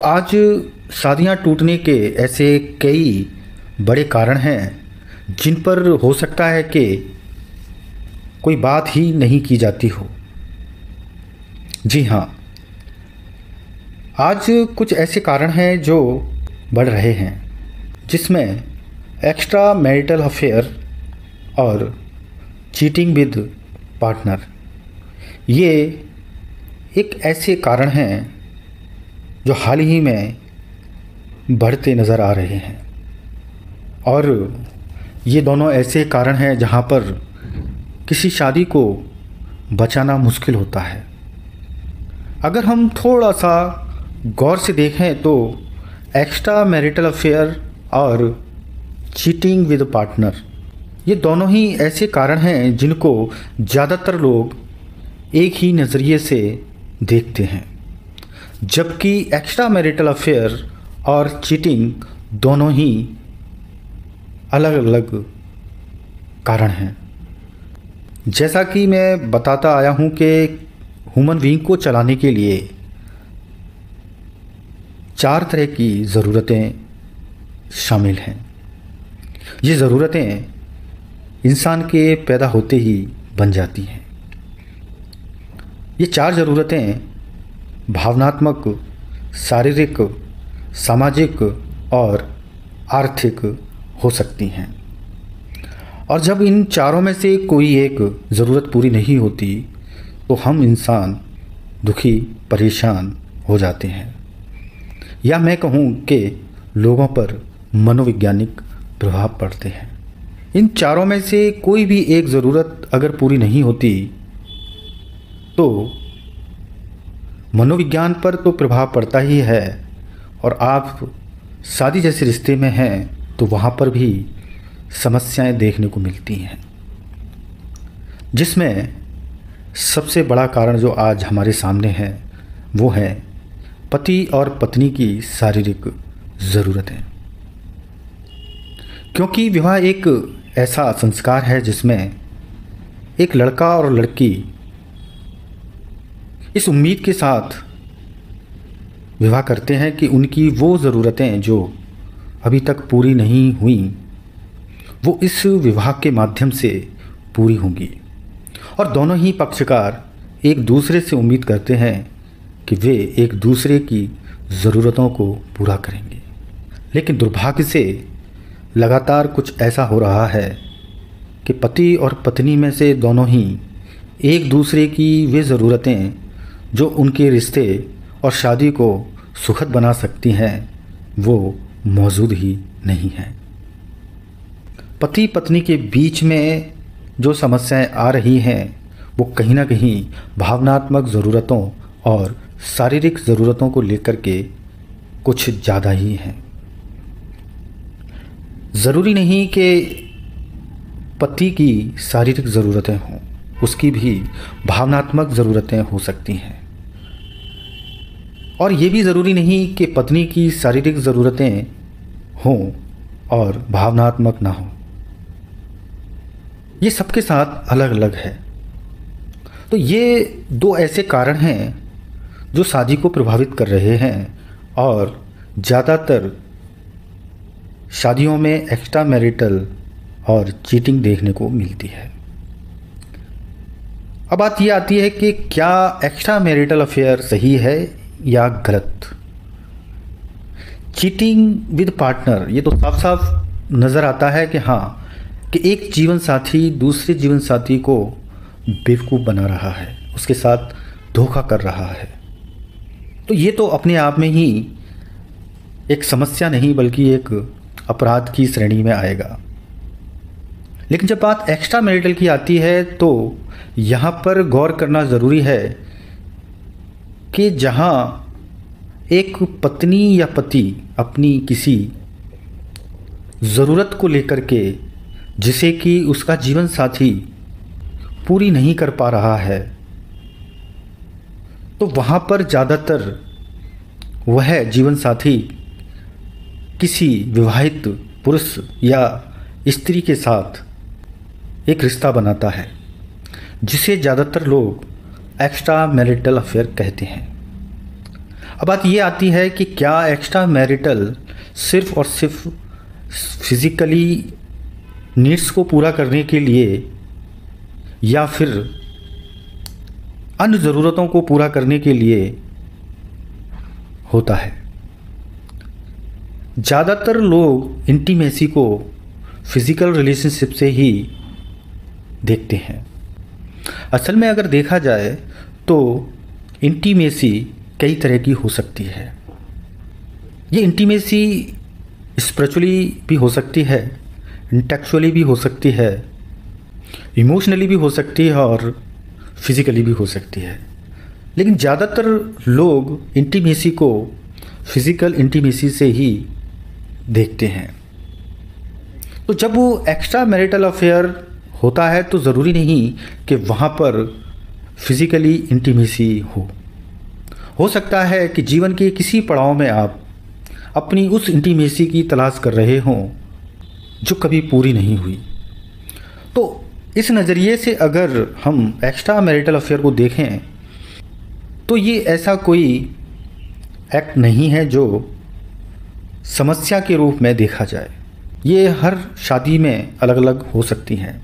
आज शादियां टूटने के ऐसे कई बड़े कारण हैं जिन पर हो सकता है कि कोई बात ही नहीं की जाती हो। जी हाँ, आज कुछ ऐसे कारण हैं जो बढ़ रहे हैं जिसमें एक्स्ट्रा मैरिटल अफेयर और चीटिंग विद पार्टनर, ये एक ऐसे कारण हैं जो हाल ही में बढ़ते नज़र आ रहे हैं। और ये दोनों ऐसे कारण हैं जहाँ पर किसी शादी को बचाना मुश्किल होता है। अगर हम थोड़ा सा गौर से देखें तो एक्स्ट्रा मैरिटल अफेयर और चीटिंग विद पार्टनर, ये दोनों ही ऐसे कारण हैं जिनको ज़्यादातर लोग एक ही नज़रिए से देखते हैं, जबकि एक्स्ट्रा मैरिटल अफेयर और चीटिंग दोनों ही अलग अलग कारण हैं। जैसा कि मैं बताता आया हूं कि ह्यूमन बीइंग को चलाने के लिए 4 तरह की ज़रूरतें शामिल हैं। ये ज़रूरतें इंसान के पैदा होते ही बन जाती हैं। ये 4 ज़रूरतें भावनात्मक, शारीरिक, सामाजिक और आर्थिक हो सकती हैं। और जब इन चारों में से कोई एक ज़रूरत पूरी नहीं होती तो हम इंसान दुखी, परेशान हो जाते हैं, या मैं कहूँ कि लोगों पर मनोवैज्ञानिक प्रभाव पड़ते हैं। इन चारों में से कोई भी एक ज़रूरत अगर पूरी नहीं होती तो मनोविज्ञान पर तो प्रभाव पड़ता ही है, और आप शादी जैसे रिश्ते में हैं तो वहाँ पर भी समस्याएं देखने को मिलती हैं, जिसमें सबसे बड़ा कारण जो आज हमारे सामने है वो है पति और पत्नी की शारीरिक ज़रूरतें। क्योंकि विवाह एक ऐसा संस्कार है जिसमें एक लड़का और लड़की इस उम्मीद के साथ विवाह करते हैं कि उनकी वो ज़रूरतें जो अभी तक पूरी नहीं हुई वो इस विवाह के माध्यम से पूरी होंगी, और दोनों ही पक्षकार एक दूसरे से उम्मीद करते हैं कि वे एक दूसरे की ज़रूरतों को पूरा करेंगे। लेकिन दुर्भाग्य से लगातार कुछ ऐसा हो रहा है कि पति और पत्नी में से दोनों ही एक दूसरे की वे ज़रूरतें जो उनके रिश्ते और शादी को सुखद बना सकती हैं वो मौजूद ही नहीं हैं। पति पत्नी के बीच में जो समस्याएं आ रही हैं वो कहीं ना कहीं भावनात्मक ज़रूरतों और शारीरिक ज़रूरतों को लेकर के कुछ ज़्यादा ही हैं। ज़रूरी नहीं कि पति की शारीरिक ज़रूरतें हों, उसकी भी भावनात्मक ज़रूरतें हो सकती हैं। और ये भी ज़रूरी नहीं कि पत्नी की शारीरिक ज़रूरतें हों और भावनात्मक ना हों, ये सबके साथ अलग अलग है। तो ये 2 ऐसे कारण हैं जो शादी को प्रभावित कर रहे हैं, और ज़्यादातर शादियों में एक्स्ट्रा मैरिटल और चीटिंग देखने को मिलती है। अब बात ये आती है कि क्या एक्स्ट्रा मैरिटल अफेयर सही है या गलत। चीटिंग विद पार्टनर, ये तो साफ साफ नज़र आता है कि हाँ, कि एक जीवन साथी दूसरे जीवन साथी को बेवकूफ़ बना रहा है, उसके साथ धोखा कर रहा है। तो ये तो अपने आप में ही एक समस्या नहीं बल्कि एक अपराध की श्रेणी में आएगा। लेकिन जब बात एक्स्ट्रा मैरिटल की आती है तो यहाँ पर गौर करना ज़रूरी है कि जहाँ एक पत्नी या पति अपनी किसी ज़रूरत को लेकर के जिसे कि उसका जीवन साथी पूरी नहीं कर पा रहा है, तो वहाँ पर ज़्यादातर वह जीवन साथी किसी विवाहित पुरुष या स्त्री के साथ एक रिश्ता बनाता है, जिसे ज़्यादातर लोग एक्स्ट्रा मैरिटल अफेयर कहते हैं। अब बात ये आती है कि क्या एक्स्ट्रा मैरिटल सिर्फ और सिर्फ फिज़िकली नीड्स को पूरा करने के लिए या फिर अन्य ज़रूरतों को पूरा करने के लिए होता है। ज़्यादातर लोग इंटीमेसी को फिज़िकल रिलेशनशिप से ही देखते हैं। असल में अगर देखा जाए तो इंटीमेसी कई तरह की हो सकती है। ये इंटीमेसी स्पिरिचुअली भी हो सकती है, इंटेलेक्चुअली भी हो सकती है, इमोशनली भी हो सकती है और फिज़िकली भी हो सकती है। लेकिन ज़्यादातर लोग इंटीमेसी को फिज़िकल इंटीमेसी से ही देखते हैं। तो जब वो एक्स्ट्रा मैरिटल अफेयर होता है तो ज़रूरी नहीं कि वहाँ पर फिज़िकली इंटीमेसी हो सकता है कि जीवन के किसी पड़ाव में आप अपनी उस इंटीमेसी की तलाश कर रहे हों जो कभी पूरी नहीं हुई। तो इस नज़रिए से अगर हम एक्स्ट्रा मैरिटल अफेयर को देखें तो ये ऐसा कोई एक्ट नहीं है जो समस्या के रूप में देखा जाए। ये हर शादी में अलग अलग हो सकती हैं।